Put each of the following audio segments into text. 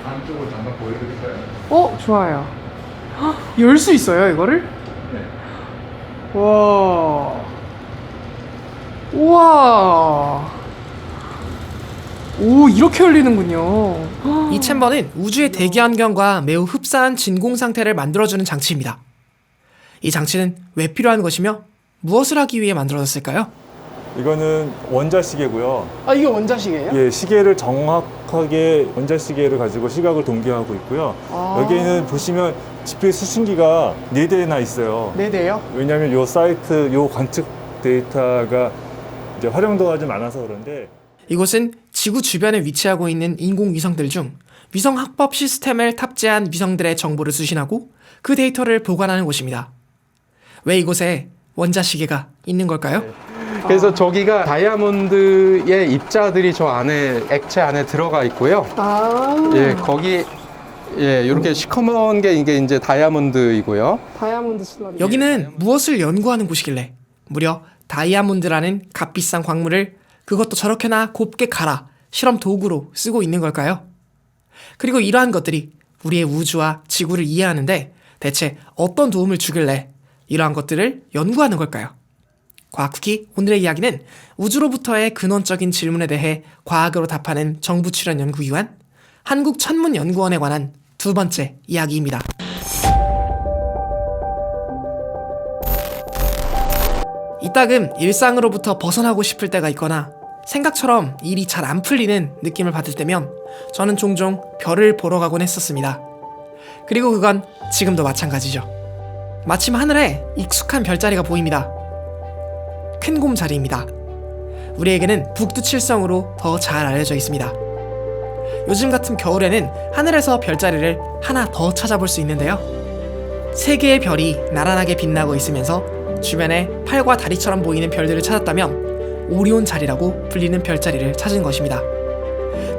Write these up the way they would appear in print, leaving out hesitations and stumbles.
안쪽을 잠깐 보여드릴까요? 좋아요. 열 수 있어요, 이거를? 네. 와. 우와. 오, 이렇게 열리는군요. 이 챔버는 우주의 대기 환경과 매우 흡사한 진공 상태를 만들어주는 장치입니다. 이 장치는 왜 필요한 것이며 무엇을 하기 위해 만들어졌을까요? 이거는 원자시계고요. 아, 이게 원자시계예요? 예, 시계를 정확하게 원자시계를 가지고 시각을 동기화하고 있고요. 아. 여기에는 보시면 GPS 수신기가 4대나 있어요. 네 대요? 왜냐하면 요 사이트, 요 관측 데이터가 이제 활용도가 좀 많아서 그런데 이곳은 지구 주변에 위치하고 있는 인공위성들 중 위성 합법 시스템을 탑재한 위성들의 정보를 수신하고 그 데이터를 보관하는 곳입니다. 왜 이곳에 원자시계가 있는 걸까요? 그래서 저기가 다이아몬드의 입자들이 저 안에 액체 안에 들어가 있고요. 아. 예, 거기 이렇게 시커먼 게 이게 이제 다이아몬드이고요. 다이아몬드 슬러리. 여기는 무엇을 연구하는 곳이길래 무려 다이아몬드라는 값비싼 광물을 그것도 저렇게나 곱게 갈아 실험 도구로 쓰고 있는 걸까요? 그리고 이러한 것들이 우리의 우주와 지구를 이해하는데 대체 어떤 도움을 주길래 이러한 것들을 연구하는 걸까요? 과학쿠키 오늘의 이야기는 우주로부터의 근원적인 질문에 대해 과학으로 답하는 정부 출연 연구기관 한국천문연구원에 관한 두 번째 이야기입니다. 이따금 일상으로부터 벗어나고 싶을 때가 있거나 생각처럼 일이 잘 안 풀리는 느낌을 받을 때면 저는 종종 별을 보러 가곤 했었습니다. 그리고 그건 지금도 마찬가지죠. 마침 하늘에 익숙한 별자리가 보입니다. 큰 곰자리입니다. 우리에게는 북두칠성으로 더 잘 알려져 있습니다. 요즘 같은 겨울에는 하늘에서 별자리를 하나 더 찾아볼 수 있는데요. 세 개의 별이 나란하게 빛나고 있으면서 주변에 팔과 다리처럼 보이는 별들을 찾았다면 오리온 자리라고 불리는 별자리를 찾은 것입니다.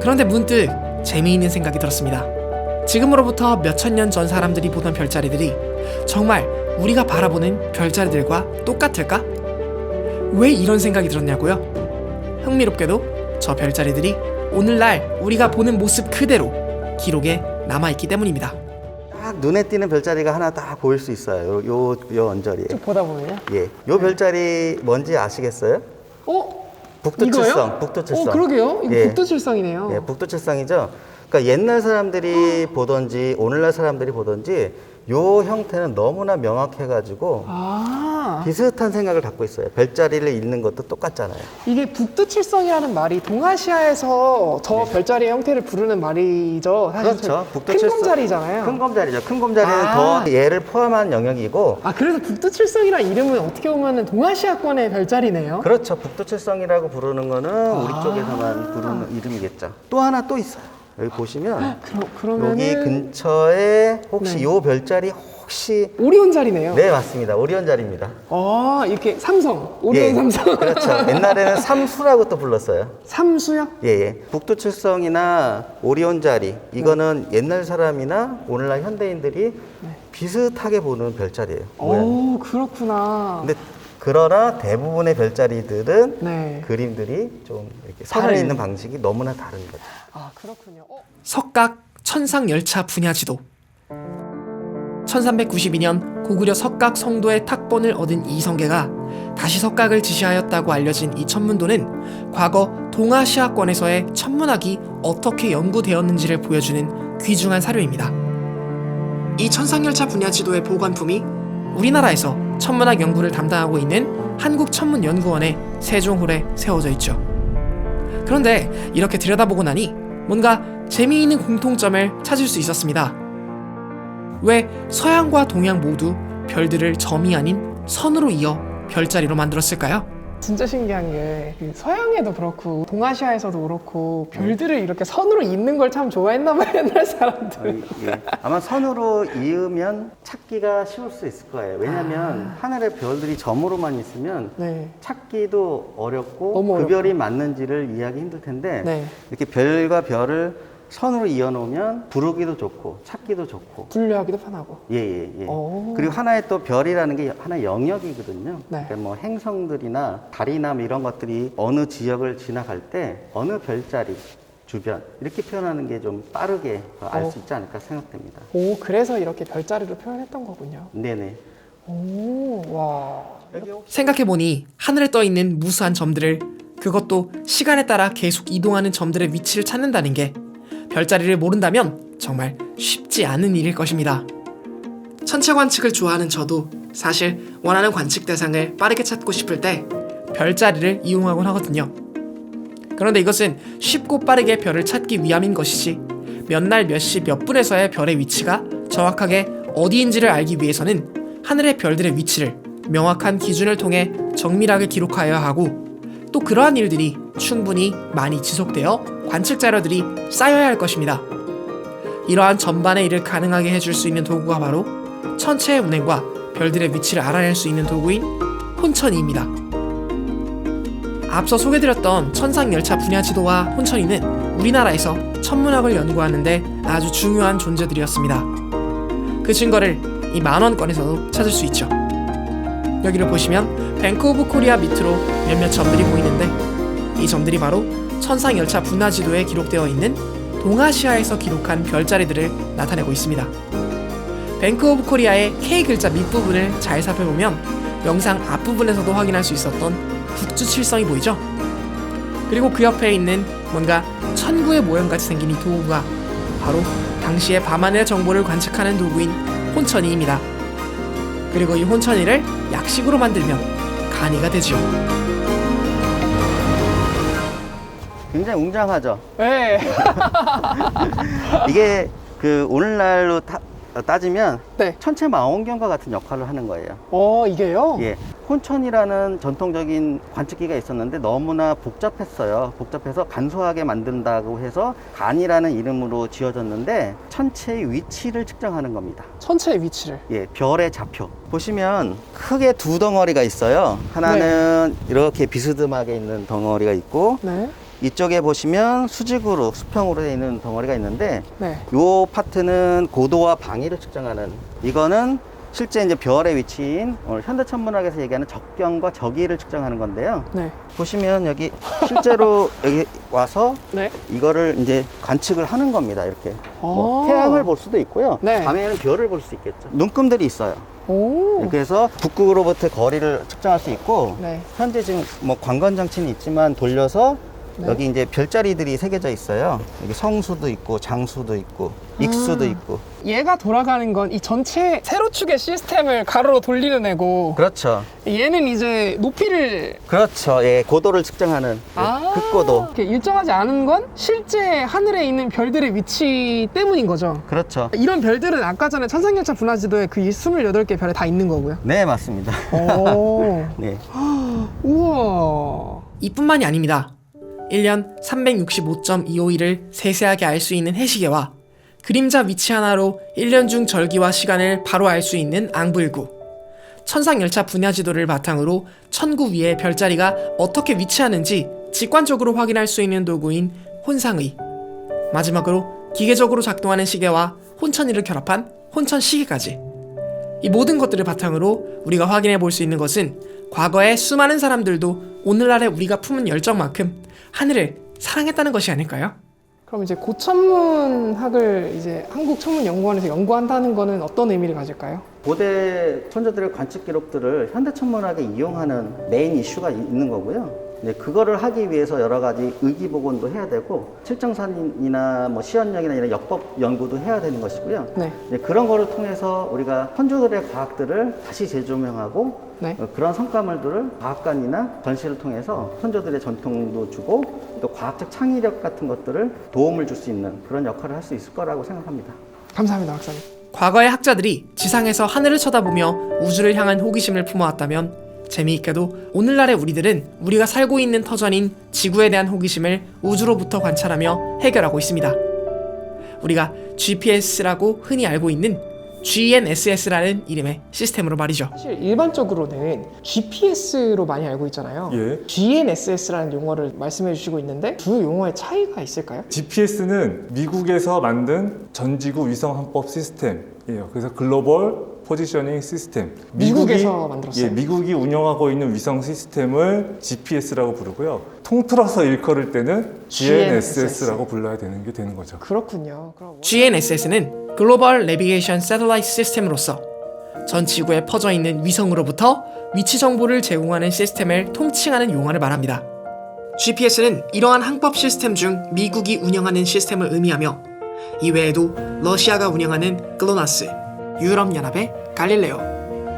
그런데 문득 재미있는 생각이 들었습니다. 지금으로부터 몇천 년 전 사람들이 보던 별자리들이 정말 우리가 바라보는 별자리들과 똑같을까? 왜 이런 생각이 들었냐고요? 흥미롭게도 저 별자리들이 오늘날 우리가 보는 모습 그대로 기록에 남아있기 때문입니다. 딱 눈에 띄는 별자리가 하나 딱 보일 수 있어요. 요 언저리에. 쭉 보다 보면요. 예. 요 별자리 뭔지 아시겠어요? 북두칠성. 이거요? 북두칠성. 그러게요. 이거 예. 북두칠성이네요. 예, 북두칠성이죠. 그러니까 옛날 사람들이 보던지 오늘날 사람들이 보던지 요 형태는 너무나 명확해가지고 아, 비슷한 생각을 갖고 있어요. 별자리를 잇는 것도 똑같잖아요. 이게 북두칠성이라는 말이 동아시아에서 저 별자리의 형태를 부르는 말이죠. 사실 그렇죠. 큰 곰자리잖아요. 큰 곰자리죠. 큰 곰자리는 아. 더 얘를 포함한 영역이고 아, 그래서 북두칠성이란 이름은 어떻게 보면 동아시아권의 별자리네요. 그렇죠. 북두칠성이라고 부르는 거는 우리 쪽에서만 부르는 이름이겠죠. 또 하나 또 있어요. 여기 보시면 그러면은 여기 근처에 혹시 네. 요 별자리 혹시 오리온 자리네요. 네 맞습니다. 오리온 자리입니다. 아, 이렇게 삼성, 오리온 예, 삼성. 그렇죠. 옛날에는 삼수라고 또 불렀어요. 삼수요? 예. 북두칠성이나 오리온 자리 이거는 옛날 사람이나 오늘날 현대인들이 비슷하게 보는 별자리예요. 모양이. 오, 그렇구나. 근데 그러나 대부분의 별자리들은 네. 그림들이 좀 이렇게 선을 잇는 방식이 너무나 다른 거죠. 아, 그렇군요. 석각 천상열차 분야지도 1392년 고구려 석각 성도의 탁본을 얻은 이성계가 다시 석각을 지시하였다고 알려진 이 천문도는 과거 동아시아권에서의 천문학이 어떻게 연구되었는지를 보여주는 귀중한 사료입니다. 이 천상열차 분야지도의 보관품이 우리나라에서 천문학 연구를 담당하고 있는 한국천문연구원의 세종홀에 세워져 있죠. 그런데 이렇게 들여다보고 나니 뭔가 재미있는 공통점을 찾을 수 있었습니다. 왜 서양과 동양 모두 별들을 점이 아닌 선으로 이어 별자리로 만들었을까요? 진짜 신기한 게그 서양에도 그렇고 동아시아에서도 그렇고 별들을 이렇게 선으로 잇는 걸 참 좋아했나 봐요, 옛날 사람들. 예. 아마 선으로 이으면 찾기가 쉬울 수 있을 거예요. 왜냐하면 하늘에 별들이 점으로만 있으면 네. 찾기도 어렵고 너무 그 어렵고. 별이 맞는지를 이해하기 힘들 텐데 네. 이렇게 별과 별을 선으로 이어놓으면 부르기도 좋고 찾기도 좋고 분류하기도 편하고. 예. 오. 그리고 하나의 또 별이라는 게 하나의 영역이거든요. 네. 그러니까 뭐 행성들이나 달이나 뭐 이런 것들이 어느 지역을 지나갈 때 어느 별자리 주변 이렇게 표현하는 게 좀 빠르게 알 수 있지 않을까 생각됩니다. 오, 그래서 이렇게 별자리로 표현했던 거군요. 네네. 오, 와. 생각해보니 하늘에 떠있는 무수한 점들을, 그것도 시간에 따라 계속 이동하는 점들의 위치를 찾는다는 게 별자리를 모른다면 정말 쉽지 않은 일일 것입니다. 천체 관측을 좋아하는 저도 사실 원하는 관측 대상을 빠르게 찾고 싶을 때 별자리를 이용하곤 하거든요. 그런데 이것은 쉽고 빠르게 별을 찾기 위함인 것이지, 몇 날 몇 시 몇 분에서의 별의 위치가 정확하게 어디인지를 알기 위해서는 하늘의 별들의 위치를 명확한 기준을 통해 정밀하게 기록하여야 하고, 또 그러한 일들이 충분히 많이 지속되어 관측 자료들이 쌓여야 할 것입니다. 이러한 전반의 일을 가능하게 해줄 수 있는 도구가 바로 천체의 운행과 별들의 위치를 알아낼 수 있는 도구인 혼천이입니다. 앞서 소개드렸던 천상열차 분야 지도와 혼천이는 우리나라에서 천문학을 연구하는 데 아주 중요한 존재들이었습니다. 그 증거를 이 만원권에서도 찾을 수 있죠. 여기를 보시면 뱅크 오브 코리아 밑으로 몇몇 점들이 보이는데, 이 점들이 바로 천상열차 분야 지도에 기록되어 있는 동아시아에서 기록한 별자리들을 나타내고 있습니다. 뱅크 오브 코리아의 K 글자 밑부분을 잘 살펴보면 영상 앞부분에서도 확인할 수 있었던 북두칠성이 보이죠? 그리고 그 옆에 있는 뭔가 천구의 모형같이 생긴 이 도구가 바로 당시의 밤하늘 정보를 관측하는 도구인 혼천이입니다. 그리고 이 혼천이를 약식으로 만들면 간이가 되죠. 굉장히 웅장하죠. 네. 이게 그 오늘날로 따지면 네. 천체 망원경과 같은 역할을 하는 거예요. 이게요? 예, 혼천이라는 전통적인 관측기가 있었는데 너무나 복잡했어요. 복잡해서 간소하게 만든다고 해서 간이라는 이름으로 지어졌는데 천체의 위치를 측정하는 겁니다. 천체의 위치를. 예, 별의 좌표. 보시면 크게 두 덩어리가 있어요. 하나는 이렇게 비스듬하게 있는 덩어리가 있고, 네. 이쪽에 보시면 수직으로 수평으로 되어 있는 덩어리가 있는데, 네. 요 파트는 고도와 방위를 측정하는, 이거는 실제 이제 별의 위치인 오늘 현대천문학에서 얘기하는 적경과 적위를 측정하는 건데요. 네. 보시면 여기 실제로 여기 와서 네. 이거를 이제 관측을 하는 겁니다. 이렇게 뭐 아. 태양을 볼 수도 있고요. 네. 밤에는 별을 볼 수 있겠죠. 눈금들이 있어요. 오. 그래서 북극으로부터 거리를 측정할 수 있고, 네. 현재 지금 뭐 관건 장치는 있지만 돌려서 네. 여기 이제 별자리들이 새겨져 있어요. 여기 성수도 있고 장수도 있고 익수도 있고. 얘가 돌아가는 건 이 전체 세로축의 시스템을 가로로 돌리는 애고, 그렇죠. 얘는 이제 높이를 그렇죠. 예, 고도를 측정하는 극고도. 이렇게 일정하지 않은 건 실제 하늘에 있는 별들의 위치 때문인 거죠. 그렇죠. 이런 별들은 아까 전에 천상열차 분화지도에 그 28개 별에 다 있는 거고요. 네, 맞습니다. 오. 네. 우와. 이뿐만이 아닙니다. 1년 365.251을 세세하게 알 수 있는 해시계와 그림자 위치 하나로 1년 중 절기와 시간을 바로 알 수 있는 앙불구, 천상열차 분야 지도를 바탕으로 천구 위에 별자리가 어떻게 위치하는지 직관적으로 확인할 수 있는 도구인 혼상의, 마지막으로 기계적으로 작동하는 시계와 혼천이를 결합한 혼천시계까지, 이 모든 것들을 바탕으로 우리가 확인해 볼 수 있는 것은 과거의 수많은 사람들도 오늘날의 우리가 품은 열정만큼 하늘을 사랑했다는 것이 아닐까요? 그럼 이제 고천문학을 이제 한국천문연구원에서 연구한다는 거는 어떤 의미를 가질까요? 고대 천자들의 관측 기록들을 현대천문학에 이용하는 메인 이슈가 있는 거고요. 이제 그거를 하기 위해서 여러 가지 의기복원도 해야 되고, 칠정산이나 뭐 시연력이나 이런 역법 연구도 해야 되는 것이고요. 네. 이제 그런 거를 통해서 우리가 선조들의 과학들을 다시 재조명하고, 네. 그런 성과물들을 과학관이나 전시를 통해서 선조들의 전통도 주고, 또 과학적 창의력 같은 것들을 도움을 줄 수 있는 그런 역할을 할 수 있을 거라고 생각합니다. 감사합니다, 박사님. 과거의 학자들이 지상에서 하늘을 쳐다보며 우주를 향한 호기심을 품어왔다면, 재미있게도 오늘날의 우리들은 우리가 살고 있는 터전인 지구에 대한 호기심을 우주로부터 관찰하며 해결하고 있습니다. 우리가 GPS라고 흔히 알고 있는 GNSS라는 이름의 시스템으로 말이죠. 사실 일반적으로는 GPS로 많이 알고 있잖아요. 예. GNSS라는 용어를 말씀해 주시고 있는데 두 용어의 차이가 있을까요? GPS는 미국에서 만든 전지구 위성 항법 시스템이에요. 그래서 글로벌 포지셔닝 시스템. 미국에서 만들었어요. 예, 미국이 운영하고 있는 위성 시스템을 GPS라고 부르고요. 통틀어서 일컬을 때는 GNSS라고 불러야 되는 게 되는 거죠. 그렇군요. 그럼 GNSS는 글로벌 내비게이션 새틀라이트 시스템으로서 전 지구에 퍼져 있는 위성으로부터 위치 정보를 제공하는 시스템을 통칭하는 용어를 말합니다. GPS는 이러한 항법 시스템 중 미국이 운영하는 시스템을 의미하며 이외에도 러시아가 운영하는 글로나스, 유럽연합의 갈릴레오,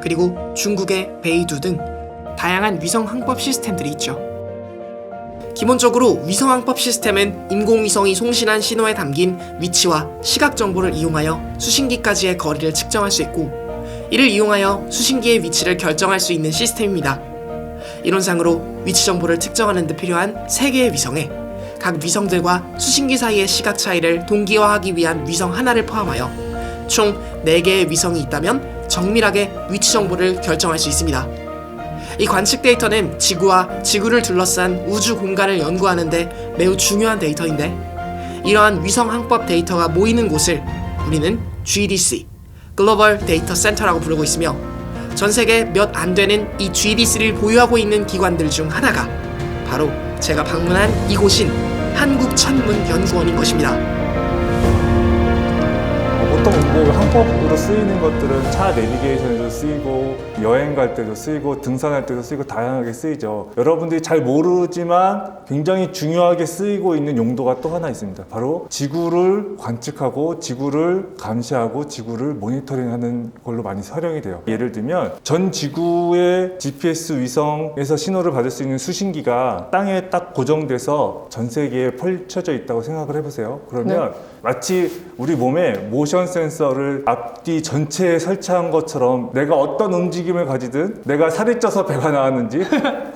그리고 중국의 베이두 등 다양한 위성 항법 시스템들이 있죠. 기본적으로 위성 항법 시스템은 인공위성이 송신한 신호에 담긴 위치와 시각 정보를 이용하여 수신기까지의 거리를 측정할 수 있고 이를 이용하여 수신기의 위치를 결정할 수 있는 시스템입니다. 이론상으로 위치 정보를 측정하는 데 필요한 3개의 위성에 각 위성들과 수신기 사이의 시각 차이를 동기화하기 위한 위성 하나를 포함하여 총 4개의 위성이 있다면 정밀하게 위치 정보를 결정할 수 있습니다. 이 관측 데이터는 지구와 지구를 둘러싼 우주 공간을 연구하는 데 매우 중요한 데이터인데 이러한 위성 항법 데이터가 모이는 곳을 우리는 GDC, 글로벌 데이터 센터라고 부르고 있으며 전 세계 몇 안 되는 이 GDC를 보유하고 있는 기관들 중 하나가 바로 제가 방문한 이곳인 한국천문연구원인 것입니다. 보통 뭐 항법으로 쓰이는 것들은 차 내비게이션에도 쓰이고 여행 갈 때도 쓰이고 등산할 때도 쓰이고 다양하게 쓰이죠. 여러분들이 잘 모르지만 굉장히 중요하게 쓰이고 있는 용도가 또 하나 있습니다. 바로 지구를 관측하고 지구를 감시하고 지구를 모니터링하는 걸로 많이 활용이 돼요. 예를 들면 전 지구의 GPS 위성에서 신호를 받을 수 있는 수신기가 땅에 딱 고정돼서 전 세계에 펼쳐져 있다고 생각을 해보세요. 그러면 마치 우리 몸에 모션 센서를 앞뒤 전체에 설치한 것처럼 내가 어떤 움직임을 가지든 내가 살이 쪄서 배가 나왔는지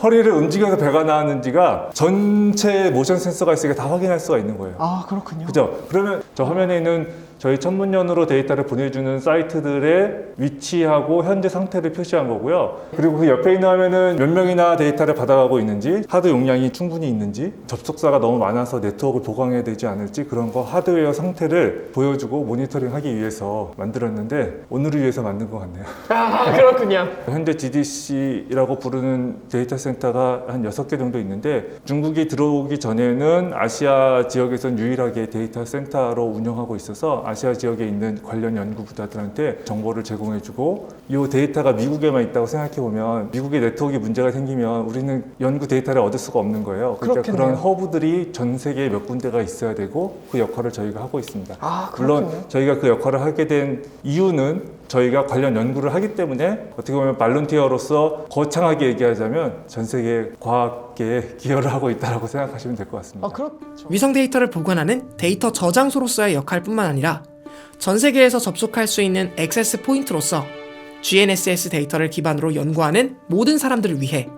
허리를 움직여서 배가 나왔는지가 전체 모션 센서가 있으니까 다 확인할 수가 있는 거예요. 아, 그렇군요. 그죠? 그러면 저 화면에 있는 저희 천문연으로 데이터를 보내주는 사이트들의 위치하고 현재 상태를 표시한 거고요. 그리고 그 옆에 있는 화면은 몇 명이나 데이터를 받아가고 있는지, 하드 용량이 충분히 있는지, 접속사가 너무 많아서 네트워크를 보강해야 되지 않을지 그런 거 하드웨어 상태를 보여주고 모니터링하기 위해서 만들었는데 오늘을 위해서 만든 것 같네요. 아, 그렇군요. 현재 GDC라고 부르는 데이터 센터가 한 6개 정도 있는데 중국이 들어오기 전에는 아시아 지역에선 유일하게 데이터 센터로 운영하고 있어서 아시아 지역에 있는 관련 연구부다들한테 정보를 제공해주고 이 데이터가 미국에만 있다고 생각해보면 미국의 네트워크에 문제가 생기면 우리는 연구 데이터를 얻을 수가 없는 거예요. 그러니까 그렇겠네요. 그런 허브들이 전 세계에 몇 군데가 있어야 되고 그 역할을 저희가 하고 있습니다. 아, 그렇군요. 물론 저희가 그 역할을 하게 된 이유는 저희가 관련 연구를 하기 때문에 어떻게 보면 발런티어로서 거창하게 얘기하자면 전 세계 과학계에 기여를 하고 있다고 생각하시면 될 것 같습니다. 아, 그렇죠. 위성 데이터를 보관하는 데이터 저장소로서의 역할뿐만 아니라 전 세계에서 접속할 수 있는 액세스 포인트로서 GNSS 데이터를 기반으로 연구하는 모든 사람들을 위해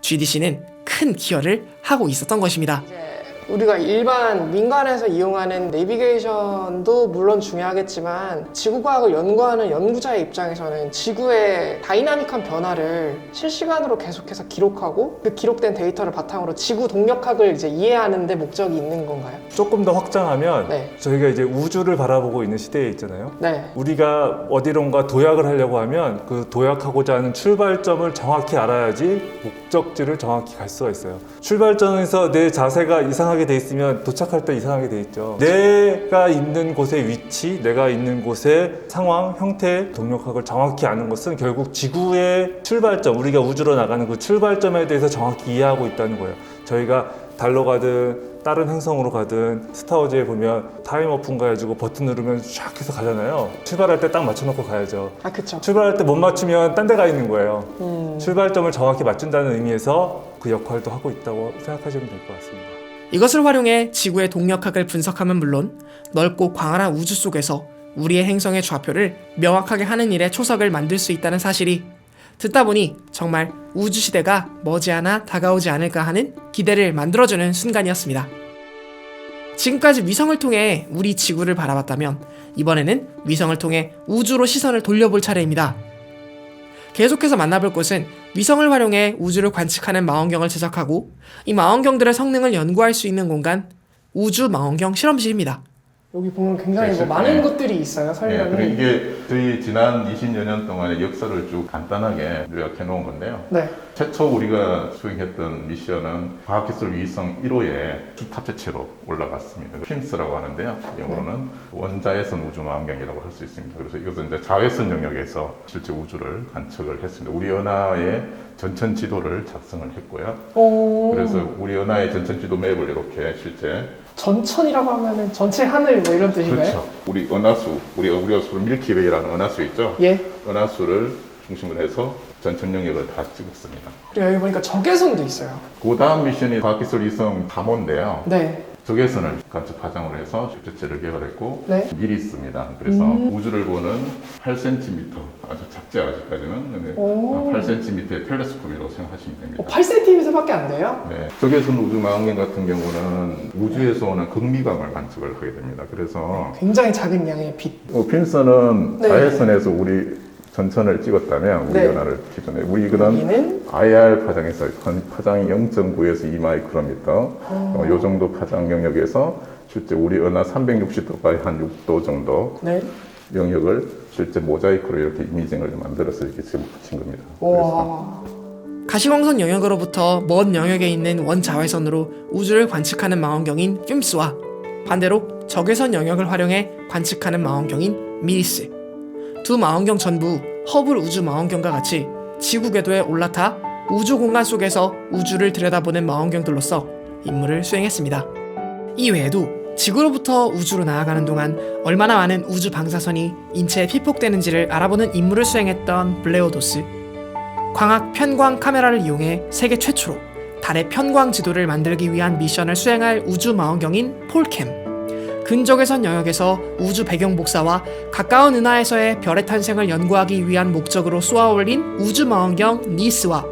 GDC는 큰 기여를 하고 있었던 것입니다. 이제 우리가 일반 민간에서 이용하는 내비게이션도 물론 중요하겠지만 지구과학을 연구하는 연구자의 입장에서는 지구의 다이나믹한 변화를 실시간으로 계속해서 기록하고 그 기록된 데이터를 바탕으로 지구 동력학을 이제 이해하는 데 목적이 있는 건가요? 조금 더 확장하면 네. 저희가 이제 우주를 바라보고 있는 시대에 있잖아요. 네. 우리가 어디론가 도약을 하려고 하면 그 도약하고자 하는 출발점을 정확히 알아야지 목적지를 정확히 갈 수가 있어요. 출발점에서 내 자세가 이상하게 돼 있으면 도착할 때 이상하게 돼 있죠. 내가 있는 곳의 위치, 내가 있는 곳의 상황, 형태, 동력학을 정확히 아는 것은 결국 지구의 출발점, 우리가 우주로 나가는 그 출발점에 대해서 정확히 이해하고 있다는 거예요. 저희가 달로 가든 다른 행성으로 가든 스타워즈에 보면 타임오픈 가가지고 버튼 누르면 쫙 해서 가잖아요. 출발할 때 딱 맞춰놓고 가야죠. 아, 그쵸. 출발할 때 못 맞추면 딴 데 가 있는 거예요. 출발점을 정확히 맞춘다는 의미에서 그 역할도 하고 있다고 생각하시면 될 것 같습니다. 이것을 활용해 지구의 동력학을 분석하면 물론 넓고 광활한 우주 속에서 우리의 행성의 좌표를 명확하게 하는 일에 초석을 만들 수 있다는 사실이 듣다 보니 정말 우주 시대가 머지않아 다가오지 않을까 하는 기대를 만들어주는 순간이었습니다. 지금까지 위성을 통해 우리 지구를 바라봤다면 이번에는 위성을 통해 우주로 시선을 돌려볼 차례입니다. 계속해서 만나볼 곳은 위성을 활용해 우주를 관측하는 망원경을 제작하고 이 망원경들의 성능을 연구할 수 있는 공간 우주 망원경 실험실입니다. 여기 보면 굉장히 뭐 네, 많은 네. 것들이 있어요. 예, 설명이. 그리고 이게 저희 지난 20여 년 동안의 역사를 쭉 간단하게 요약해 놓은 건데요. 네. 최초 우리가 수행했던 미션은 과학기술 위성 1호에 주탑재체로 올라갔습니다. 핌스라고 하는데요. 영어로는 원자외선 우주망원경이라고 할 수 있습니다. 그래서 이것은 이제 자외선 영역에서 실제 우주를 관측을 했습니다. 우리 은하의 전천 지도를 작성을 했고요. 오. 그래서 우리 은하의 전천 지도 맵을 이렇게 실제 전천이라고 하면은 전체 하늘 뭐 이런 뜻인가요? 그렇죠. 우리 은하수, 우리가 수를 밀키웨이라는 은하수 있죠. 예. 은하수를 중심으로 해서 전천 영역을 다 찍었습니다. 그리고 여기 보니까 적외선도 있어요. 그 다음 미션이 과학기술 위성 3호인데요. 네. 적외선을 관측 파장으로 해서 주체체를 개발했고 네. 미리 있습니다. 그래서 우주를 보는 8cm 아주 작지 아직까지는 근데 오. 8cm의 텔레스콥이라고 생각하시면 됩니다. 8cm밖에 안 돼요? 네, 적외선 우주망원경 같은 경우는 우주에서 오는 극미감을 관측을 하게 됩니다. 그래서 굉장히 작은 양의 빛. 핀스는 네. 자외선에서 우리 전천을 찍었다면 우리 네. 은하를 기준에 우리는 여기는 IR 파장에서 파장이 0.9에서 2마이크로미터 요 정도 파장 영역에서 실제 우리 은하 360도까지 한 6도 정도 네. 영역을 실제 모자이크로 이렇게 이미징을 만들어서 이렇게 지금 붙인 겁니다. 그래서 와. 가시광선 영역으로부터 먼 영역에 있는 원자외선으로 우주를 관측하는 망원경인 핌스와 반대로 적외선 영역을 활용해 관측하는 망원경인 미리스. 두 망원경 전부 허블 우주 망원경과 같이 지구 궤도에 올라타 우주 공간 속에서 우주를 들여다보는 망원경들로서 임무를 수행했습니다. 이 외에도 지구로부터 우주로 나아가는 동안 얼마나 많은 우주 방사선이 인체에 피폭되는지를 알아보는 임무를 수행했던 블레오도스, 광학 편광 카메라를 이용해 세계 최초로 달의 편광 지도를 만들기 위한 미션을 수행할 우주 망원경인 폴캠, 근적외선 영역에서 우주 배경 복사와 가까운 은하에서의 별의 탄생을 연구하기 위한 목적으로 쏘아올린 우주 망원경 니스와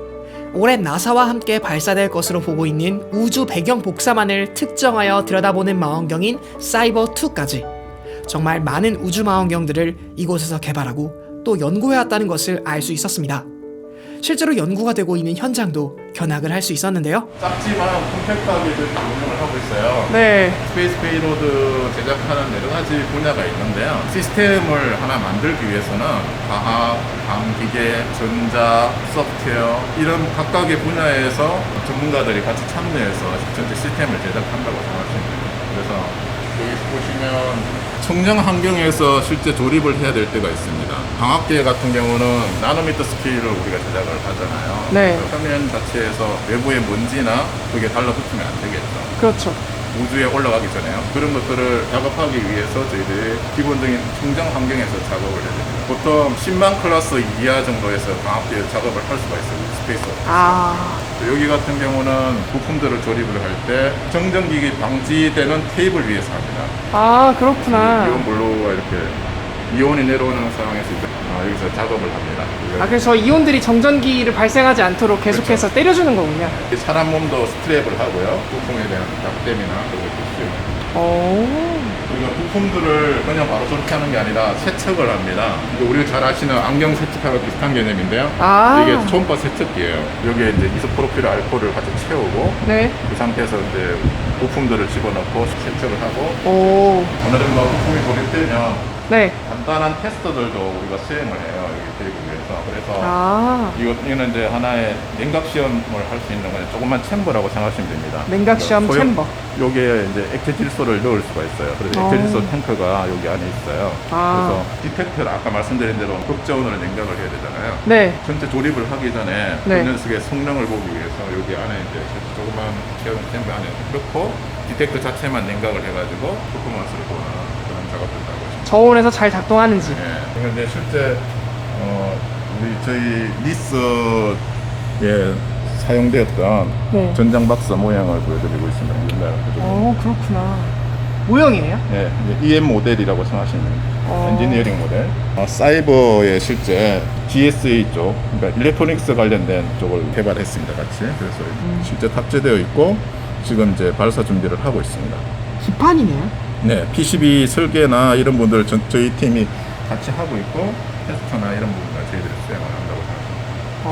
올해 나사와 함께 발사될 것으로 보고 있는 우주 배경 복사만을 특정하여 들여다보는 망원경인 사이버2까지 정말 많은 우주 망원경들을 이곳에서 개발하고 또 연구해왔다는 것을 알 수 있었습니다. 실제로 연구가 되고 있는 현장도 견학을 할 수 있었는데요. 작지만 컴팩트하게 이렇게 운영을 하고 있어요. 네. 스페이스 페이로드 제작하는 여러 가지 분야가 있는데요. 시스템을 하나 만들기 위해서는 과학, 광기계, 전자, 소프트웨어 이런 각각의 분야에서 전문가들이 같이 참여해서 전체 시스템을 제작한다고 생각하시면 됩니다. 그래서 여기 보시면 청정 환경에서 실제 조립을 해야 될 때가 있습니다. 광학계 같은 경우는 나노미터 스케일을 우리가 제작을 하잖아요. 네. 표면 자체에서 외부의 먼지나 그게 달라붙으면 안 되겠죠. 그렇죠. 우주에 올라가기 전에요. 그런 것들을 작업하기 위해서 저희들이 기본적인 청정 환경에서 작업을 해야 됩니다. 보통 10만 클래스 이하 정도에서 광학계 작업을 할 수가 있어요. 스페이스. 아. 여기 같은 경우는 부품들을 조립을 할 때 정전기기 방지되는 테이블 위에서 합니다. 아, 그렇구나. 이온 블로우가 이렇게 이온이 내려오는 상황에서 이제 여기서 작업을 합니다. 아, 그래서 이온들이 정전기를 발생하지 않도록 계속해서 때려주는 거군요. 사람 몸도 스트랩을 하고요. 부품에 대한 납땜이나 그런 것도 수행합니다. 오. 우리가 부품들을 그냥 바로 저렇게 하는 게 아니라 세척을 합니다. 이게 우리가 잘 아시는 안경 세척하고 비슷한 개념인데요. 아. 이게 초음파 세척기예요. 여기에 이제 이소프로필 알코올을 같이 채우고 네. 그 상태에서 이제 부품들을 집어넣고 세척을 하고 오. 어느 정도 부품이 조립되면 네. 간단한 테스트들도 우리가 수행을 해요. 여기 대구에서. 그래서 아. 이거는 이제 하나의 냉각 시험을 할 수 있는 그냥 조그만 챔버라고 생각하시면 됩니다. 냉각 시험 챔버. 여기에 이제 액체 질소를 넣을 수가 있어요. 그래서 액체 질소 탱크가 여기 안에 있어요. 아. 그래서 디텍터를 아까 말씀드린 대로 극저온으로 냉각을 해야 되잖아요. 네. 전체 조립을 하기 전에 네. 그 녀석의 성능을 보기 위해서 여기 안에 이제 조그만 시험 챔버 안에 넣고 디텍터 자체만 냉각을 해가지고 퍼포먼스를 보는 그런 작업들을 하고 있습니다. 저온에서 잘 작동하는지. 네. 근데 실제 우리 저희 리스에 사용되었던 네. 전장 박스 모양을 보여드리고 있습니다. 옛날 오, 그렇구나. 모형이에요? 네, 이제 EM 모델이라고 생각하시면 됩니다. 어. 엔지니어링 모델. 사이버의 실제 GSA 쪽, 그러니까 일렉트로닉스 관련된 쪽을 개발했습니다, 같이. 그래서 실제 탑재되어 있고 지금 이제 발사 준비를 하고 있습니다. 기판이네요. 네, PCB 설계나 이런 분들 저희 팀이 같이 하고 있고 테스트나 이런 부분을 저희들이 수행을 한다고 생각합니다.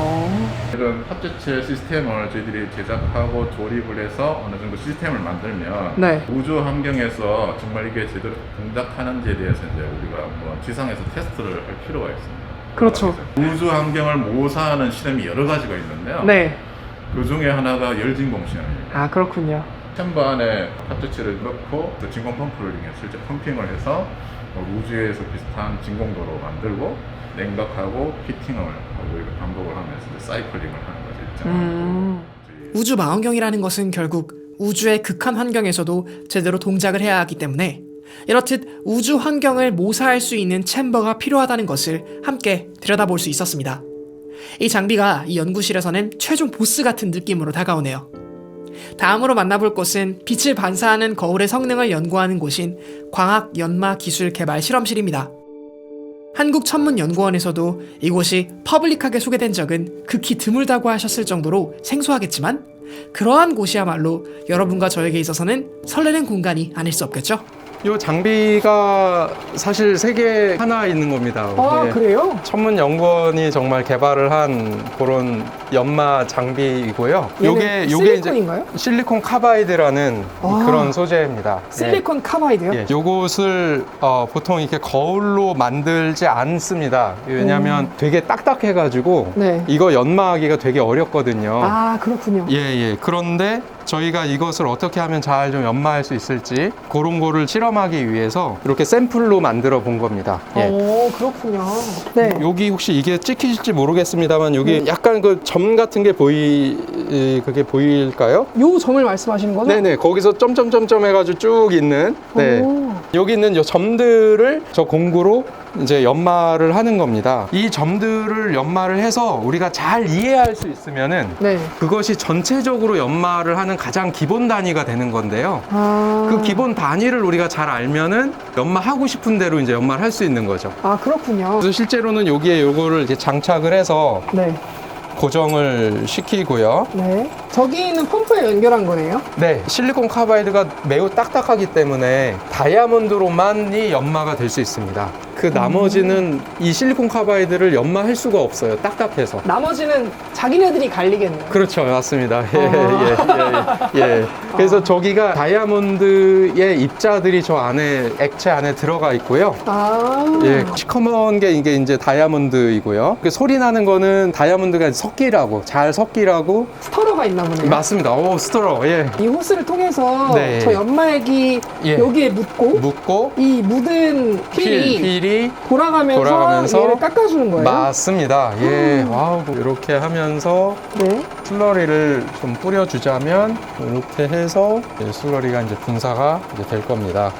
이런 합체체 시스템을 저희들이 제작하고 조립을 해서 어느 정도 시스템을 만들면 네. 우주 환경에서 정말 이게 제대로 동작하는지에 대해서 이제 우리가 한번 지상에서 테스트를 할 필요가 있습니다. 그렇죠. 우주 환경을 모사하는 실험이 여러 가지가 있는데요. 네. 그 중에 하나가 열진공 실험입니다. 아, 그렇군요. 챔버 안에 합체체를 넣고 그 진공 펌프를 이용해 실제 펌핑을 해서 우주에서 비슷한 진공도로 만들고 냉각하고 히팅을 하고 이렇게 반복을 하면서 이제 사이클링을 하는 거죠. 우주 망원경이라는 것은 결국 우주의 극한 환경에서도 제대로 동작을 해야 하기 때문에 이렇듯 우주 환경을 모사할 수 있는 챔버가 필요하다는 것을 함께 들여다볼 수 있었습니다. 이 장비가 이 연구실에서는 최종 보스 같은 느낌으로 다가오네요. 다음으로 만나볼 곳은 빛을 반사하는 거울의 성능을 연구하는 곳인 광학연마기술개발실험실입니다. 한국천문연구원에서도 이곳이 퍼블릭하게 소개된 적은 극히 드물다고 하셨을 정도로 생소하겠지만 그러한 곳이야말로 여러분과 저에게 있어서는 설레는 공간이 아닐 수 없겠죠? 이 장비가 사실 세계 하나 있는 겁니다. 아, 예. 그래요? 천문연구원이 정말 개발을 한 그런 연마 장비이고요. 얘는 실리콘인가요? 이제 실리콘 카바이드라는 아. 그런 소재입니다. 실리콘 카바이드요? 예. 요것을 보통 이렇게 거울로 만들지 않습니다. 왜냐하면 되게 딱딱해가지고 네. 이거 연마하기가 되게 어렵거든요. 아, 그렇군요. 예. 그런데 저희가 이것을 어떻게 하면 잘 좀 연마할 수 있을지 그런 거를 실험하기 위해서 이렇게 샘플로 만들어 본 겁니다. 예. 오, 그렇군요. 네. 여기 혹시 이게 찍히실지 모르겠습니다만 여기 약간 그 점 같은 게 그게 보일까요? 요 점을 말씀하시는 거죠? 네네, 거기서 점점점점 해가지고 쭉 있는, 네. 오. 여기 있는 요 점들을 저 공구로 이제 연마를 하는 겁니다. 이 점들을 연마를 해서 우리가 잘 이해할 수 있으면은 네. 그것이 전체적으로 연마를 하는 가장 기본 단위가 되는 건데요. 아. 그 기본 단위를 우리가 잘 알면은 연마하고 싶은 대로 이제 연마를 할 수 있는 거죠. 아, 그렇군요. 그래서 실제로는 여기에 요거를 이제 장착을 해서 네. 고정을 시키고요. 네. 저기 있는 펌프에 연결한 거네요? 네, 실리콘 카바이드가 매우 딱딱하기 때문에 다이아몬드로만이 연마가 될 수 있습니다. 그 나머지는 이 실리콘 카바이드를 연마할 수가 없어요. 딱딱해서. 나머지는 자기네들이 갈리겠네요. 그렇죠, 맞습니다. 예. 그래서 저기가 다이아몬드의 입자들이 저 안에 액체 안에 들어가 있고요. 아. 예, 시커먼 게 이게 이제 다이아몬드이고요. 그 소리 나는 거는 다이아몬드가 잘 섞이라고. 스터러가 있나 보네요. 맞습니다. 오, 스토러. 예. 이 호스를 통해서 네. 저 연마액이 예. 여기에 묻고 이 묻은 필이 돌아가면서 얘를 깎아주는 거예요? 맞습니다. 예. 와우. 이렇게 하면서 네. 슬러리를 좀 뿌려주자면 이렇게 해서 슬러리가 이제 분사가 이제 될 겁니다.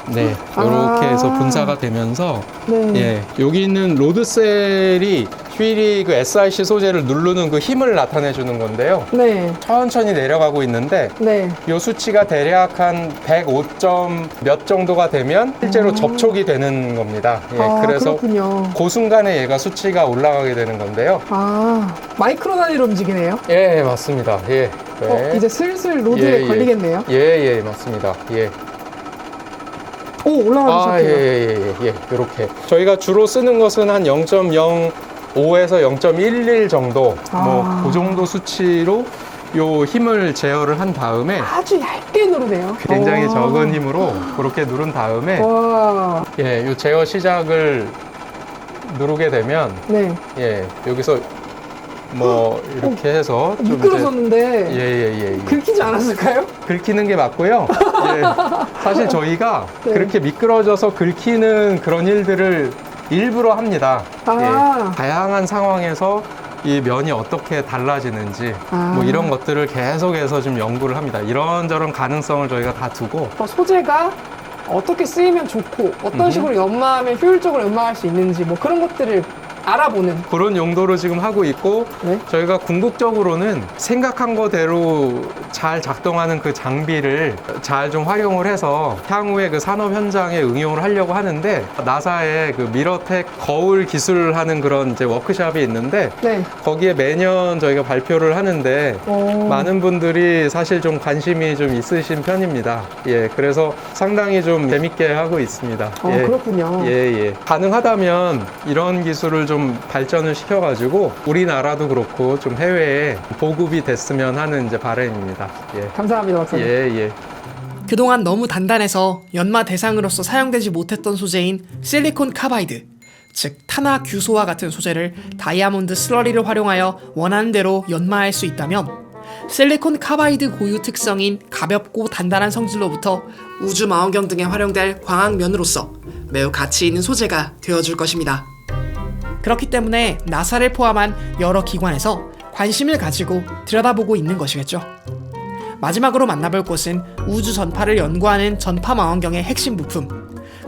네, 이렇게 해서 분사가 되면서 네. 예, 여기 있는 로드셀이 휠이 그 SiC 소재를 누르는 그 힘을 나타내 주는 건데요. 네. 천천히 내려가고 있는데 네. 이 수치가 대략 한 105점 몇 정도가 되면 실제로 접촉이 되는 겁니다. 예, 아, 그래서 그렇군요. 그 순간에 얘가 수치가 올라가게 되는 건데요. 아, 마이크로 단위로 움직이네요? 예, 맞습니다. 예. 네. 이제 슬슬 로드에 걸리겠네요? 예, 맞습니다. 예. 오, 올라가기 시작해요. 예. 이렇게. 저희가 주로 쓰는 것은 한 0.05에서 0.11 정도, 아. 그 정도 수치로 요 힘을 제어를 한 다음에 아주 얇게 누르네요. 굉장히 와. 적은 힘으로 그렇게 누른 다음에 와. 예, 요 제어 시작을 누르게 되면 네. 예, 여기서 뭐 이렇게 해서 좀 미끄러졌는데 예. 긁히지 않았을까요? 긁히는 게 맞고요. 예. 사실 저희가 네. 그렇게 미끄러져서 긁히는 그런 일들을 일부러 합니다. 아. 예. 다양한 상황에서 이 면이 어떻게 달라지는지 아. 뭐 이런 것들을 계속해서 좀 연구를 합니다. 이런저런 가능성을 저희가 다 두고 소재가 어떻게 쓰이면 좋고 어떤 식으로 연마하면 효율적으로 연마할 수 있는지 뭐 그런 것들을 알아보는. 그런 용도로 지금 하고 있고 네. 저희가 궁극적으로는 생각한 거대로 잘 작동하는 그 장비를 잘 좀 활용을 해서 향후에 그 산업 현장에 응용을 하려고 하는데 나사의 그 미러텍 거울 기술하는 그런 이제 워크숍이 있는데 네. 거기에 매년 저희가 발표를 하는데 많은 분들이 사실 좀 관심이 좀 있으신 편입니다. 예, 그래서 상당히 좀 재밌게 하고 있습니다. 예. 그렇군요. 예. 가능하다면 이런 기술을 좀 발전을 시켜가지고 우리나라도 그렇고 좀 해외에 보급이 됐으면 하는 이제 바람입니다. 예. 감사합니다, 박사님. 예. 그동안 너무 단단해서 연마 대상으로서 사용되지 못했던 소재인 실리콘 카바이드, 즉 탄화 규소와 같은 소재를 다이아몬드 슬러리를 활용하여 원하는 대로 연마할 수 있다면 실리콘 카바이드 고유 특성인 가볍고 단단한 성질로부터 우주 망원경 등에 활용될 광학면으로서 매우 가치 있는 소재가 되어줄 것입니다. 그렇기 때문에 나사를 포함한 여러 기관에서 관심을 가지고 들여다보고 있는 것이겠죠. 마지막으로 만나볼 곳은 우주 전파를 연구하는 전파 망원경의 핵심 부품,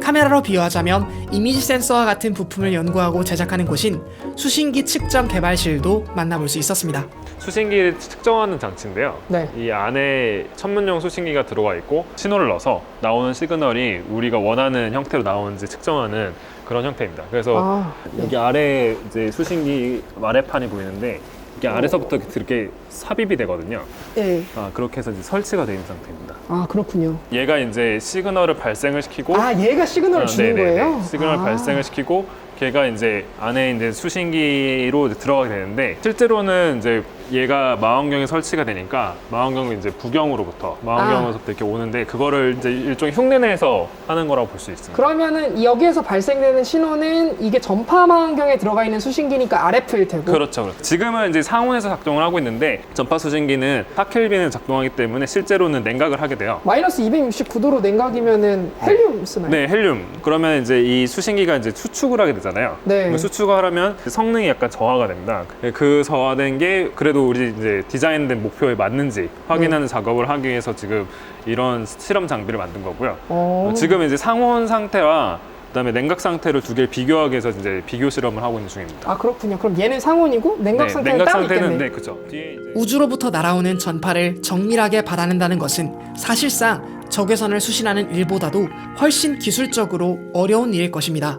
카메라로 비유하자면 이미지 센서와 같은 부품을 연구하고 제작하는 곳인 수신기 측정 개발실도 만나볼 수 있었습니다. 수신기를 측정하는 장치인데요. 네. 이 안에 천문용 수신기가 들어가 있고 신호를 넣어서 나오는 시그널이 우리가 원하는 형태로 나오는지 측정하는 그런 형태입니다. 그래서 여기 아래 이제 수신기 아래판이 보이는데 이게 아래서부터 이렇게 삽입이 되거든요. 네. 그렇게 해서 이제 설치가 되어 있는 상태입니다. 아, 그렇군요. 얘가 이제 시그널을 발생을 시키고 얘가 시그널을 주는 네네네. 거예요? 시그널 발생을 시키고 걔가 이제 안에 이제 수신기로 이제 들어가게 되는데 실제로는 이제 얘가 망원경에 설치가 되니까 망원경은 이제 부경으로부터 망원경에서부터 이렇게 오는데 그거를 이제 일종의 흉내내서 하는 거라고 볼 수 있습니다. 그러면은 여기에서 발생되는 신호는 이게 전파 망원경에 들어가 있는 수신기니까 RF일 테고. 그렇죠. 지금은 이제 상온에서 작동을 하고 있는데 전파 수신기는 4켈빈에 작동하기 때문에 실제로는 냉각을 하게 돼요. 마이너스 269도로 냉각이면은 헬륨 쓰나요? 네, 헬륨. 그러면 이제 이 수신기가 이제 수축을 하게 되잖아요. 네. 수축을 하려면 성능이 약간 저하가 됩니다. 그 저하된 게 그래도 우리 이제 디자인된 목표에 맞는지 확인하는 작업을 하기 위해서 지금 이런 실험 장비를 만든 거고요. 지금 이제 상온 상태와 그다음에 냉각 상태를 두 개를 비교하기 위해서 이제 비교 실험을 하고 있는 중입니다. 아, 그렇군요. 그럼 얘는 상온이고 냉각 상태는 따로 있겠네. 네, 그렇죠. 뒤에 이제 우주로부터 날아오는 전파를 정밀하게 받아낸다는 것은 사실상 적외선을 수신하는 일보다도 훨씬 기술적으로 어려운 일일 것입니다.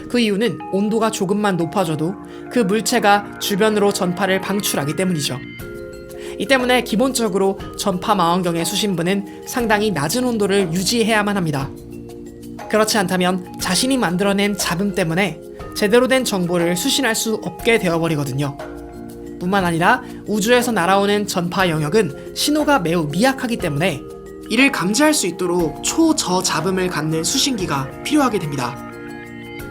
그 이유는 온도가 조금만 높아져도 그 물체가 주변으로 전파를 방출하기 때문이죠. 이 때문에 기본적으로 전파 망원경의 수신부는 상당히 낮은 온도를 유지해야만 합니다. 그렇지 않다면 자신이 만들어낸 잡음 때문에 제대로 된 정보를 수신할 수 없게 되어버리거든요. 뿐만 아니라 우주에서 날아오는 전파 영역은 신호가 매우 미약하기 때문에 이를 감지할 수 있도록 초저잡음을 갖는 수신기가 필요하게 됩니다.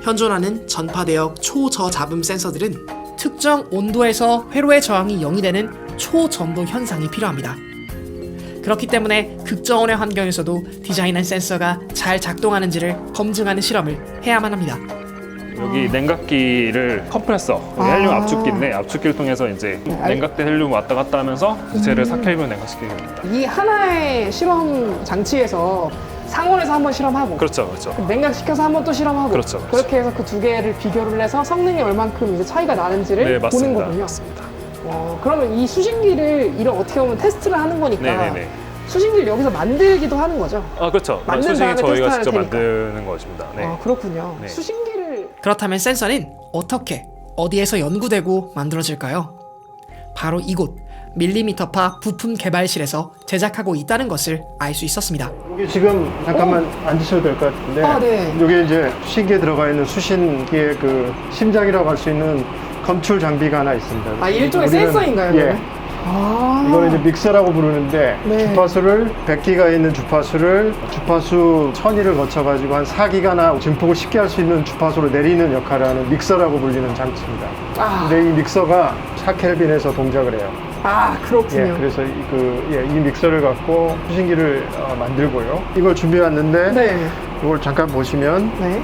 현존하는 전파대역 초저잡음 센서들은 특정 온도에서 회로의 저항이 0이 되는 초전도 현상이 필요합니다. 그렇기 때문에 극저온의 환경에서도 디자인한 센서가 잘 작동하는지를 검증하는 실험을 해야만 합니다. 여기 냉각기를 컴프레서, 헬륨 압축기인데 압축기를 통해서 이제 냉각된 헬륨 왔다 갔다 하면서 쟤를 4켈빈 냉각시키게 됩니다. 이 하나의 실험 장치에서 상온에서 한번 실험하고 그렇죠. 냉각시켜서 한번 또 실험하고 그렇죠. 그렇게 해서 그 두 개를 비교를 해서 성능이 얼만큼 이제 차이가 나는지를 네, 보는 맞습니다. 거군요. 맞습니다. 그러면 이 수신기를 이런 어떻게 보면 테스트를 하는 거니까 네네네. 수신기를 여기서 만들기도 하는 거죠? 그렇죠. 만든 수신기 다음에 저희가 테스트할 직접 테니까. 만드는 것입니다. 네. 그렇군요. 네. 수신기를 그렇다면 센서는 어떻게, 어디에서 연구되고 만들어질까요? 바로 이곳 밀리미터파 부품 개발실에서 제작하고 있다는 것을 알 수 있었습니다. 여기 지금 잠깐만 앉으셔도 될 것 같은데 네. 여기 이제 수신기에 들어가 있는 수신기의 그 심장이라고 할 수 있는 검출 장비가 하나 있습니다. 일종의 우리는- 센서인가요? 예. 이거는 이제 믹서라고 부르는데 네. 주파수를 100기가 있는 주파수를 주파수 천위를 거쳐가지고 한 4기가나 증폭을 쉽게 할 수 있는 주파수로 내리는 역할을 하는 믹서라고 불리는 장치입니다. 근데 이 믹서가 4켈빈에서 동작을 해요. 그렇군요. 그래서 이 믹서를 갖고 수신기를 만들고요. 이걸 준비해왔는데 네. 이걸 잠깐 보시면 네.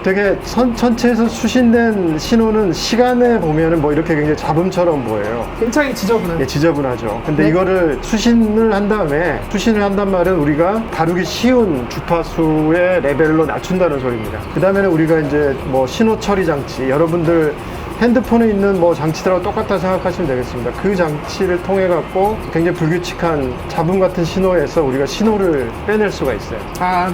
되게 전체에서 수신된 신호는 시간에 보면은 뭐 이렇게 굉장히 잡음처럼 보여요. 굉장히 지저분한. 예, 지저분하죠. 근데 네. 이거를 수신을 한단 말은 우리가 다루기 쉬운 주파수의 레벨로 낮춘다는 소리입니다. 그 다음에는 우리가 이제 뭐 신호 처리 장치, 여러분들 핸드폰에 있는 뭐 장치들하고 똑같다 생각하시면 되겠습니다. 그 장치를 통해 갖고 굉장히 불규칙한 잡음 같은 신호에서 우리가 신호를 빼낼 수가 있어요.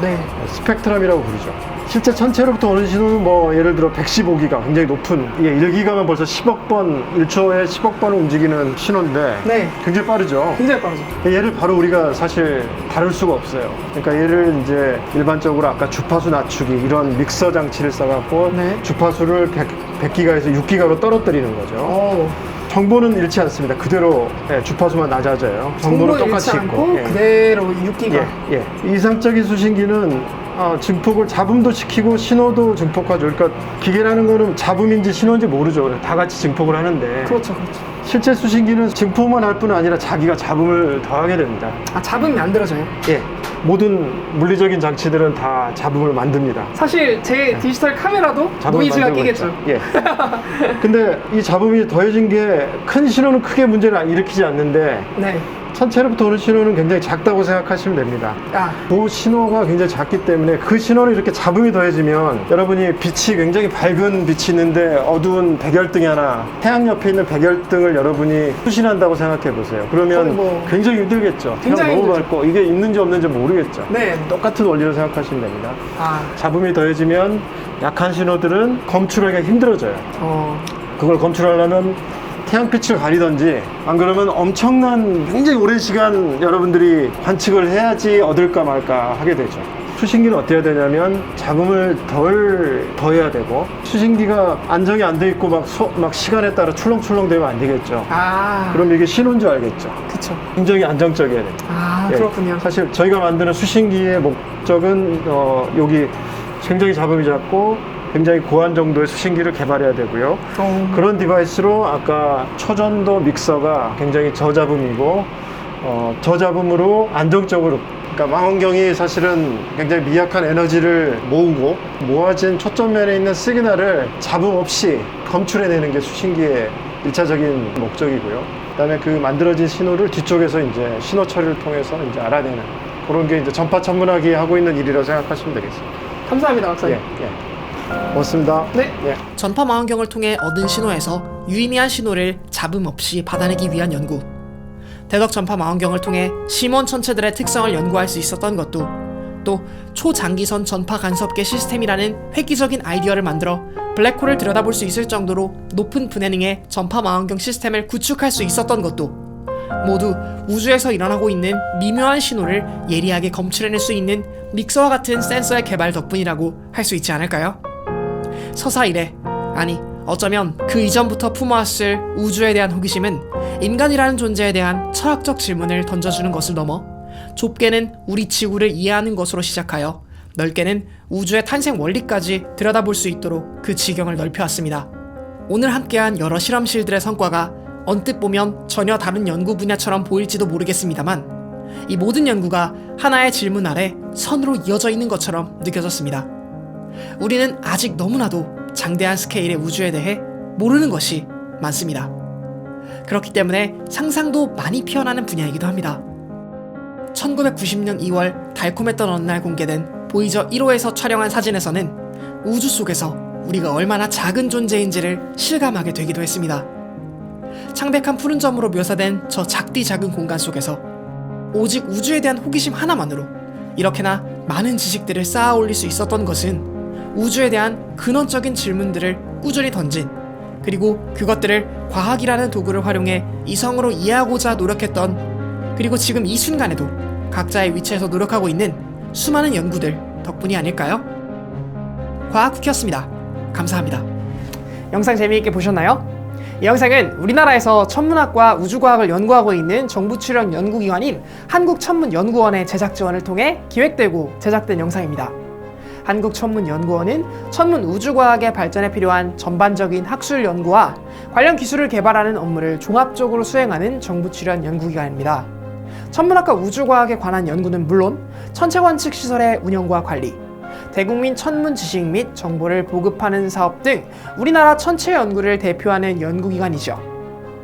네. 스펙트럼이라고 부르죠. 실제 천체로부터 오는 신호는 뭐 예를 들어 115기가 굉장히 높은, 이게 1기가면 벌써 10억 번, 1초에 10억 번을 움직이는 신호인데 네. 굉장히 빠르죠. 굉장히 빠르죠. 얘를 바로 우리가 사실 다룰 수가 없어요. 그러니까 얘를 이제 일반적으로 아까 주파수 낮추기 이런 믹서 장치를 써갖고 네. 주파수를 100기가에서 6기가로 떨어뜨리는 거죠. 오. 정보는 잃지 않습니다. 그대로 주파수만 낮아져요. 정보는 정보 똑같이 잃지 않고 있고. 예. 그대로 6기가. 예. 이상적인 수신기는 증폭을 잡음도 시키고 신호도 증폭하죠. 그러니까 기계라는 거는 잡음인지 신호인지 모르죠. 다 같이 증폭을 하는데 그렇죠. 실제 수신기는 증폭만 할 뿐 아니라 자기가 잡음을 더하게 됩니다. 아, 잡음이 만들어져요? 예. 모든 물리적인 장치들은 다 잡음을 만듭니다. 사실 제 디지털 카메라도 잡음을 노이즈가 만들고 끼겠죠. 있죠. 예. 근데 이 잡음이 더해진 게 큰 신호는 크게 문제를 일으키지 않는데 네. 천체로부터 오는 신호는 굉장히 작다고 생각하시면 됩니다. 그 신호가 굉장히 작기 때문에 그 신호를 이렇게 잡음이 더해지면 여러분이 빛이 굉장히 밝은 빛이 있는데 어두운 백열등이 하나, 태양 옆에 있는 백열등을 여러분이 수신한다고 생각해 보세요. 그러면 뭐 굉장히 힘들겠죠. 굉장히 너무 힘들죠. 밝고 이게 있는지 없는지 모르겠죠. 네. 똑같은 원리로 생각하시면 됩니다. 아. 잡음이 더해지면 약한 신호들은 검출하기가 힘들어져요. 그걸 검출하려면 태양빛을 가리던지 안 그러면 엄청난 굉장히 오랜 시간 여러분들이 관측을 해야지 얻을까 말까 하게 되죠. 수신기는 어떻게 해야 되냐면 잡음을 덜 더해야 되고, 수신기가 안정이 안 돼 있고 막 시간에 따라 출렁출렁 되면 안 되겠죠. 그럼 이게 신호인 줄 알겠죠. 그쵸. 굉장히 안정적이어야 돼요. 예. 그렇군요. 사실 저희가 만드는 수신기의 목적은 여기 굉장히 잡음이 작고 굉장히 고한 정도의 수신기를 개발해야 되고요. 그런 디바이스로 아까 초전도 믹서가 굉장히 저잡음이고 저잡음으로 안정적으로, 그러니까 망원경이 사실은 굉장히 미약한 에너지를 모으고 모아진 초점면에 있는 시그널을 잡음 없이 검출해내는 게 수신기의 1차적인 목적이고요. 그다음에 그 만들어진 신호를 뒤쪽에서 이제 신호 처리를 통해서 이제 알아내는 그런 게 이제 전파 천문학이 하고 있는 일이라고 생각하시면 되겠습니다. 감사합니다, 박사님. 고맙습니다. 네. 전파 망원경을 통해 얻은 신호에서 유의미한 신호를 잡음 없이 받아내기 위한 연구. 대덕 전파 망원경을 통해 심원 천체들의 특성을 연구할 수 있었던 것도, 또 초장기선 전파 간섭계 시스템이라는 획기적인 아이디어를 만들어 블랙홀을 들여다볼 수 있을 정도로 높은 분해능의 전파 망원경 시스템을 구축할 수 있었던 것도 모두 우주에서 일어나고 있는 미묘한 신호를 예리하게 검출해낼 수 있는 믹서와 같은 센서의 개발 덕분이라고 할 수 있지 않을까요? 서사 이래, 아니 어쩌면 그 이전부터 품어왔을 우주에 대한 호기심은 인간이라는 존재에 대한 철학적 질문을 던져주는 것을 넘어 좁게는 우리 지구를 이해하는 것으로 시작하여 넓게는 우주의 탄생 원리까지 들여다볼 수 있도록 그 지경을 넓혀왔습니다. 오늘 함께한 여러 실험실들의 성과가 언뜻 보면 전혀 다른 연구 분야처럼 보일지도 모르겠습니다만, 이 모든 연구가 하나의 질문 아래 선으로 이어져 있는 것처럼 느껴졌습니다. 우리는 아직 너무나도 장대한 스케일의 우주에 대해 모르는 것이 많습니다. 그렇기 때문에 상상도 많이 피어나는 분야이기도 합니다. 1990년 2월 달콤했던 어느 날 공개된 보이저 1호에서 촬영한 사진에서는 우주 속에서 우리가 얼마나 작은 존재인지를 실감하게 되기도 했습니다. 창백한 푸른 점으로 묘사된 저 작디 작은 공간 속에서 오직 우주에 대한 호기심 하나만으로 이렇게나 많은 지식들을 쌓아 올릴 수 있었던 것은 우주에 대한 근원적인 질문들을 꾸준히 던진, 그리고 그것들을 과학이라는 도구를 활용해 이성으로 이해하고자 노력했던, 그리고 지금 이 순간에도 각자의 위치에서 노력하고 있는 수많은 연구들 덕분이 아닐까요? 과학쿠키였습니다. 감사합니다. 영상 재미있게 보셨나요? 이 영상은 우리나라에서 천문학과 우주과학을 연구하고 있는 정부 출연 연구기관인 한국천문연구원의 제작 지원을 통해 기획되고 제작된 영상입니다. 한국천문연구원은 천문 우주과학의 발전에 필요한 전반적인 학술 연구와 관련 기술을 개발하는 업무를 종합적으로 수행하는 정부 출연 연구기관입니다. 천문학과 우주과학에 관한 연구는 물론 천체관측 시설의 운영과 관리, 대국민 천문 지식 및 정보를 보급하는 사업 등 우리나라 천체 연구를 대표하는 연구기관이죠.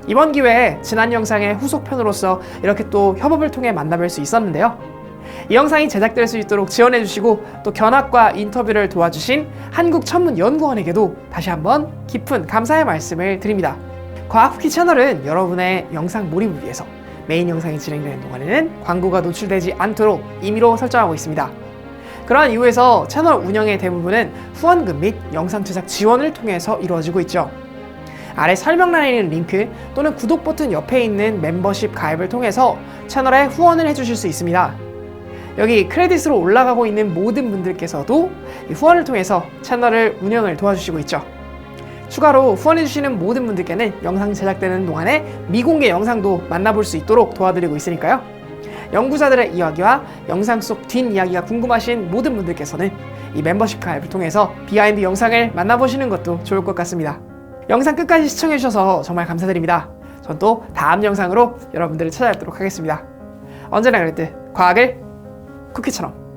이번 기회에 지난 영상의 후속편으로서 이렇게 또 협업을 통해 만나뵐 수 있었는데요. 이 영상이 제작될 수 있도록 지원해주시고 또 견학과 인터뷰를 도와주신 한국천문연구원에게도 다시 한번 깊은 감사의 말씀을 드립니다. 과학쿠키 채널은 여러분의 영상 몰입을 위해서 메인 영상이 진행되는 동안에는 광고가 노출되지 않도록 임의로 설정하고 있습니다. 그러한 이유에서 채널 운영의 대부분은 후원금 및 영상 제작 지원을 통해서 이루어지고 있죠. 아래 설명란에 있는 링크 또는 구독 버튼 옆에 있는 멤버십 가입을 통해서 채널에 후원을 해주실 수 있습니다. 여기 크레딧으로 올라가고 있는 모든 분들께서도 이 후원을 통해서 채널을 운영을 도와주시고 있죠. 추가로 후원해주시는 모든 분들께는 영상 제작되는 동안에 미공개 영상도 만나볼 수 있도록 도와드리고 있으니까요. 연구자들의 이야기와 영상 속 뒷이야기가 궁금하신 모든 분들께서는 이 멤버십 가입을 통해서 비하인드 영상을 만나보시는 것도 좋을 것 같습니다. 영상 끝까지 시청해주셔서 정말 감사드립니다. 전 또 다음 영상으로 여러분들을 찾아뵙도록 하겠습니다. 언제나 그랬듯 과학을 쿠키처럼